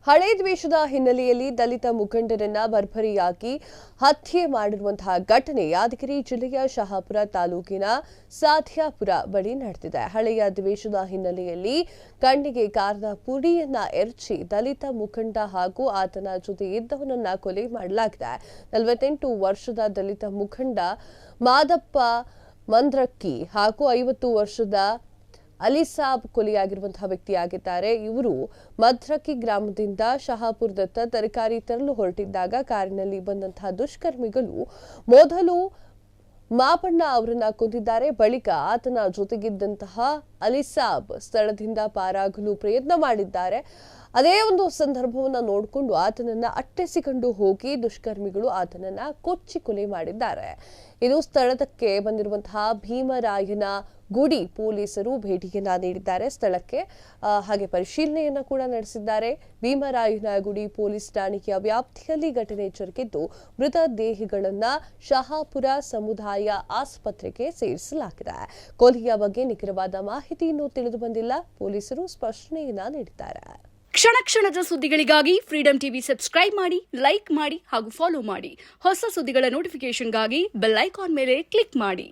ಹಳೆ ದ್ವೇಷದ ಹಿನ್ನೆಲೆಯಲ್ಲಿ ದಲಿತ ಮುಖಂಡರನ್ನ ಭರ್ಭರಿಯಾಗಿ ಹತ್ಯೆ ಮಾಡಿರುವಂತಹ ಘಟನೆ ಯಾದಗಿರಿ ಜಿಲ್ಲೆಯ ಶಹಾಪುರ ತಾಲೂಕಿನ ಸಾಧ್ಯಾಪುರ ಬಳಿ ನಡೆದಿದೆ. ಹಳೆಯ ದ್ವೇಷದ ಹಿನ್ನೆಲೆಯಲ್ಲಿ ಕಣ್ಣಿಗೆ ಕಾರದ ಪುಡಿಯನ್ನ ಎರಚಿ ದಲಿತ ಮುಖಂಡ ಹಾಗೂ ಆತನ ಜೊತೆ ಇದ್ದವನನ್ನ ಕೊಲೆ ಮಾಡಲಾಗಿದೆ. 48 ವರ್ಷದ ದಲಿತ ಮುಖಂಡ ಮಾದಪ್ಪ ಮಂದ್ರಕ್ಕಿ ಹಾಗೂ 50 ವರ್ಷದ ಅಲಿಸಾಬ್ ಕೊಲೆಯಾಗಿರುವಂತಹ ವ್ಯಕ್ತಿಯಾಗಿದ್ದಾರೆ. ಇವರು ಮದ್ರಕಿ ಗ್ರಾಮದಿಂದ ಶಹಾಪುರದತ್ತ ತರಕಾರಿ ತರಲು ಹೊರಟಿದ್ದಾಗ ಕಾರಿನಲ್ಲಿ ಬಂದಂತಹ ದುಷ್ಕರ್ಮಿಗಳು ಮೊದಲು ಮಾಪಣ್ಣ ಅವರನ್ನ ಕೊಂದಿದ್ದಾರೆ. ಬಳಿಕ ಆತನ ಜೊತೆಗಿದ್ದಂತಹ ಅಲಿಸಾಬ್ ಸ್ಥಳದಿಂದ ಪಾರಾಗಲು ಪ್ರಯತ್ನ ಮಾಡಿದ್ದಾರೆ. ಅದೇ ಒಂದು ಸಂದರ್ಭವನ್ನ ನೋಡಿಕೊಂಡು ಆತನನ್ನ ಅಟ್ಟಿಸಿಕೊಂಡು ಹೋಗಿ ದುಷ್ಕರ್ಮಿಗಳು ಆತನನ್ನ ಕೊಚ್ಚಿ ಕೊಲೆ ಮಾಡಿದ್ದಾರೆ. ಇದು ಸ್ಥಳಕ್ಕೆ ಬಂದಿರುವಂತಹ ಭೀಮರಾಯನ ಗುಡಿ ಪೊಲೀಸರು ಭೇಟಿಯನ್ನ ನೀಡಿದ್ದಾರೆ. ಸ್ಥಳಕ್ಕೆ ಹಾಗೆ ಪರಿಶೀಲನೆಯನ್ನ ಕೂಡ ನಡೆಸಿದ್ದಾರೆ. ಭೀಮರಾಯನ ಗುಡಿ ಪೊಲೀಸ್ ಠಾಣೆಯ ವ್ಯಾಪ್ತಿಯಲ್ಲಿ ಘಟನೆ ಜರುಗಿದ್ದು ಮೃತ ದೇಹಗಳನ್ನ ಶಹಾಪುರ ಸಮುದಾಯ ಆಸ್ಪತ್ರೆಗೆ ಸೇರಿಸಲಾಗಿದೆ. ಕೊಲೆಯ ಬಗ್ಗೆ ನಿಖರವಾದ ಮಾಹಿತಿ ಇನ್ನೂ ತಿಳಿದು ಬಂದಿಲ್ಲ. ಪೊಲೀಸರು ಸ್ಪಷ್ಟನೆಯನ್ನ ನೀಡಿದ್ದಾರೆ. ಕ್ಷಣ ಕ್ಷಣದ ಸುದ್ದಿಗಳಿಗಾಗಿ ಫ್ರೀಡಂ ಟಿವಿ ಸಬ್ಸ್ಕ್ರೈಬ್ ಮಾಡಿ, ಲೈಕ್ ಮಾಡಿ ಹಾಗೂ ಫಾಲೋ ಮಾಡಿ. ಹೊಸ ಸುದ್ದಿಗಳ ನೋಟಿಫಿಕೇಶನ್ಗಾಗಿ ಬೆಲ್ ಐಕಾನ್ ಮೇಲೆ ಕ್ಲಿಕ್ ಮಾಡಿ.